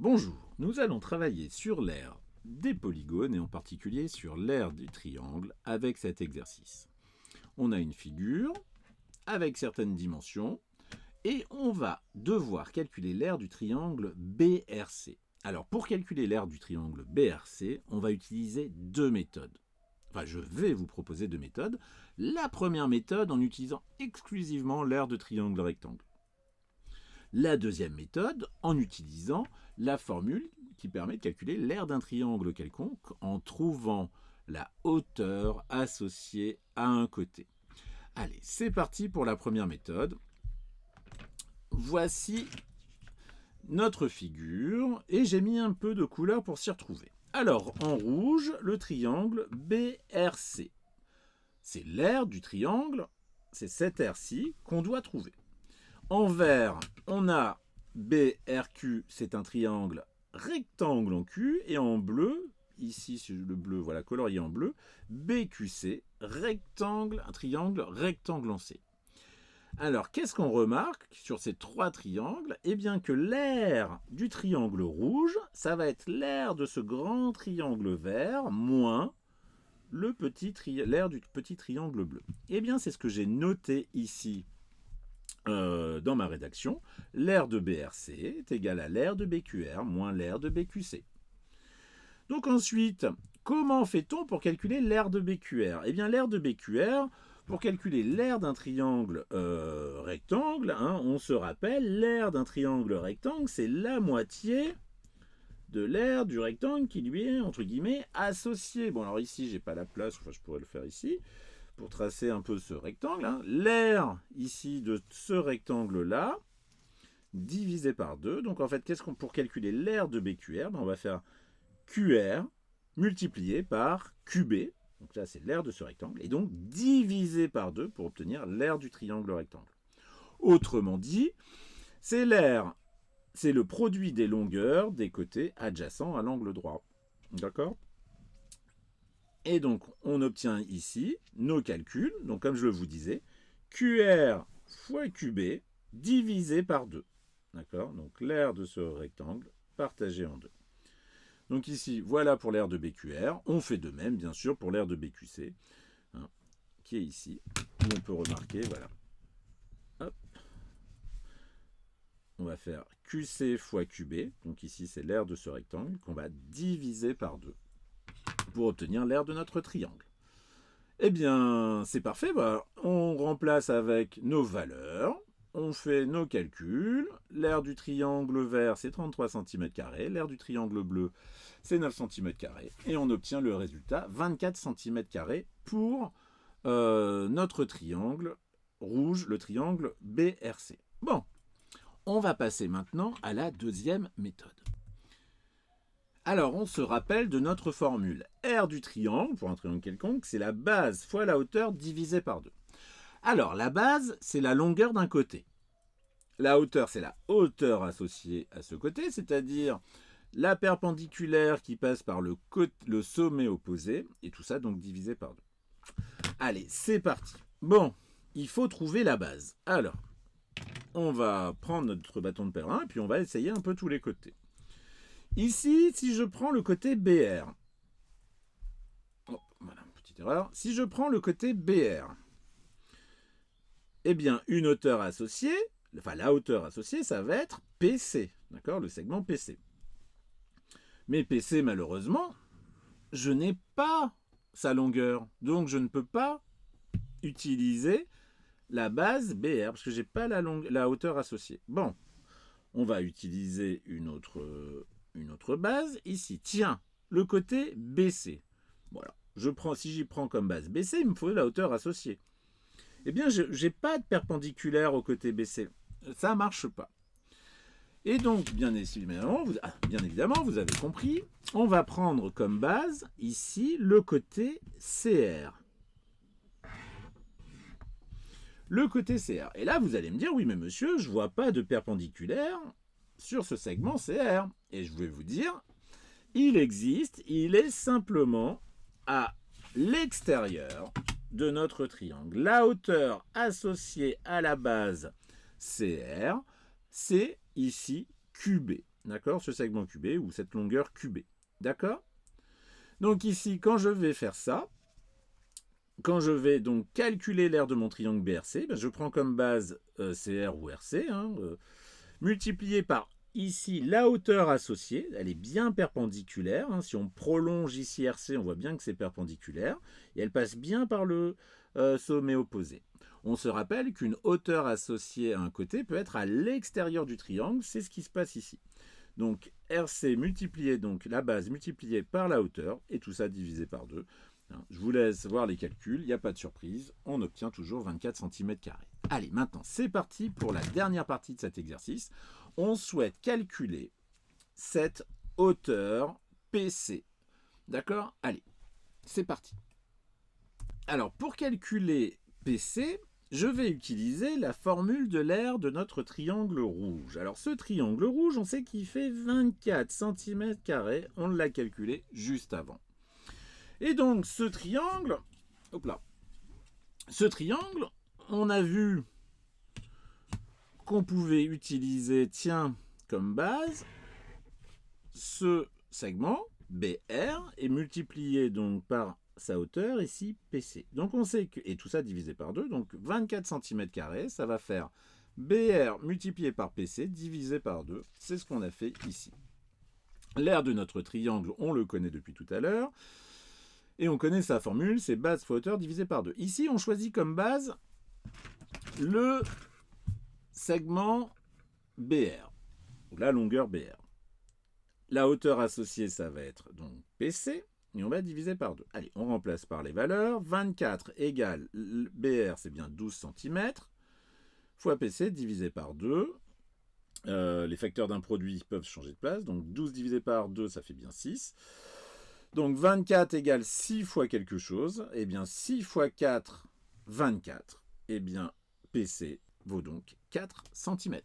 Bonjour, nous allons travailler sur l'aire des polygones et en particulier sur l'aire du triangle avec cet exercice. On a une figure avec certaines dimensions et on va devoir calculer l'aire du triangle BRC. Alors pour calculer l'aire du triangle BRC, on va utiliser deux méthodes. Enfin, je vais vous proposer deux méthodes. La première méthode en utilisant exclusivement l'aire de triangle rectangle. La deuxième méthode en utilisant la formule qui permet de calculer l'aire d'un triangle quelconque en trouvant la hauteur associée à un côté. Allez, c'est parti pour la première méthode. Voici notre figure et j'ai mis un peu de couleur pour s'y retrouver. Alors, en rouge, le triangle BRC. C'est l'aire du triangle, c'est cette aire-ci qu'on doit trouver. En vert, on a BRQ, c'est un triangle rectangle en Q, et en bleu, ici le bleu, voilà, colorié en bleu, BQC, rectangle, un triangle rectangle en C. Alors, qu'est-ce qu'on remarque sur ces trois triangles? Eh bien que l'aire du triangle rouge, ça va être l'aire de ce grand triangle vert, moins l'aire du petit triangle bleu. Eh bien, c'est ce que j'ai noté ici dans ma rédaction. L'aire de BRC est égale à l'aire de BQR moins l'aire de BQC. Donc ensuite, comment fait-on pour calculer l'aire de BQR? Eh bien, l'aire de BQR, pour calculer l'aire d'un triangle rectangle, on se rappelle, l'aire d'un triangle rectangle, c'est la moitié de l'aire du rectangle qui lui est, entre guillemets, associée. Bon, alors ici, j'ai pas la place, enfin, je pourrais le faire ici, pour tracer un peu ce rectangle. L'aire, ici, de ce rectangle-là, divisé par 2. Donc, en fait, pour calculer l'aire de BQR, on va faire QR multiplié par QB. Donc là, c'est l'aire de ce rectangle. Et donc, divisé par 2 pour obtenir l'aire du triangle rectangle. Autrement dit, c'est le produit des longueurs des côtés adjacents à l'angle droit. D'accord ? Et donc, on obtient ici nos calculs. Donc, comme je vous disais, QR fois QB divisé par 2. D'accord ? Donc, l'aire de ce rectangle partagé en 2. Donc ici, voilà pour l'aire de BQR. On fait de même, bien sûr, pour l'aire de BQC, qui est ici, où on peut remarquer, voilà. Hop. On va faire QC fois QB. Donc ici, c'est l'aire de ce rectangle qu'on va diviser par 2 pour obtenir l'aire de notre triangle. Eh bien, c'est parfait. On remplace avec nos valeurs. On fait nos calculs. L'aire du triangle vert, c'est 33 cm². L'aire du triangle bleu, c'est 9 cm². Et on obtient le résultat, 24 cm² pour notre triangle rouge, le triangle BRC. Bon, on va passer maintenant à la deuxième méthode. Alors, on se rappelle de notre formule. R du triangle, pour un triangle quelconque, c'est la base fois la hauteur divisée par 2. Alors, la base, c'est la longueur d'un côté. La hauteur, c'est la hauteur associée à ce côté, c'est-à-dire la perpendiculaire qui passe par le sommet opposé, et tout ça, donc, divisé par 2. Allez, c'est parti. Bon, il faut trouver la base. Alors, on va prendre notre bâton de pèlerin, et puis on va essayer un peu tous les côtés. Ici, si je prends le côté BR, voilà, petite erreur. Si je prends le côté BR, eh bien, une hauteur associée, enfin la hauteur associée, ça va être PC, d'accord, le segment PC. Mais PC, malheureusement, je n'ai pas sa longueur, donc je ne peux pas utiliser la base BR, parce que je n'ai pas la hauteur associée. Bon, on va utiliser une autre base ici. Tiens, le côté BC. Voilà. Si j'y prends comme base BC, il me faut la hauteur associée. Eh bien, je n'ai pas de perpendiculaire au côté BC. Ça ne marche pas. Et donc, bien évidemment, vous avez compris, on va prendre comme base ici le côté CR. Le côté CR. Et là, vous allez me dire, oui, mais monsieur, je ne vois pas de perpendiculaire sur ce segment CR. Et je vais vous dire, il existe, il est simplement à l'extérieur de notre triangle. La hauteur associée à la base CR, c'est ici QB. d'accord, ce segment cubé ou cette longueur cubée. D'accord? Donc ici, quand je vais faire ça, quand je vais donc calculer l'aire de mon triangle BRC, ben je prends comme base CR ou RC, multiplié par ici la hauteur associée, elle est bien perpendiculaire. Si on prolonge ici RC, on voit bien que c'est perpendiculaire, et elle passe bien par le sommet opposé. On se rappelle qu'une hauteur associée à un côté peut être à l'extérieur du triangle, c'est ce qui se passe ici. Donc RC multiplié, donc la base multipliée par la hauteur, et tout ça divisé par 2. Je vous laisse voir les calculs, il n'y a pas de surprise, on obtient toujours 24 cm². Allez, maintenant c'est parti pour la dernière partie de cet exercice. On souhaite calculer cette hauteur PC. D'accord? Allez, c'est parti. Alors pour calculer PC, je vais utiliser la formule de l'aire de notre triangle rouge. Alors ce triangle rouge, on sait qu'il fait 24 cm², on l'a calculé juste avant. Et donc ce triangle, on a vu qu'on pouvait utiliser, comme base, ce segment BR et multiplier donc par sa hauteur ici PC. Donc on sait que, et tout ça divisé par 2, donc 24 cm², ça va faire BR multiplié par PC divisé par 2. C'est ce qu'on a fait ici. L'aire de notre triangle, on le connaît depuis tout à l'heure. Et on connaît sa formule, c'est base fois hauteur divisé par 2. Ici, on choisit comme base le segment BR, ou la longueur BR. La hauteur associée, ça va être donc PC, et on va diviser par 2. Allez, on remplace par les valeurs. 24 égale BR, c'est bien 12 cm, fois PC divisé par 2. Les facteurs d'un produit peuvent changer de place, donc 12 divisé par 2, ça fait bien 6. Donc 24 égale 6 fois quelque chose. Eh bien 6 fois 4, 24. Eh bien PC vaut donc 4 cm.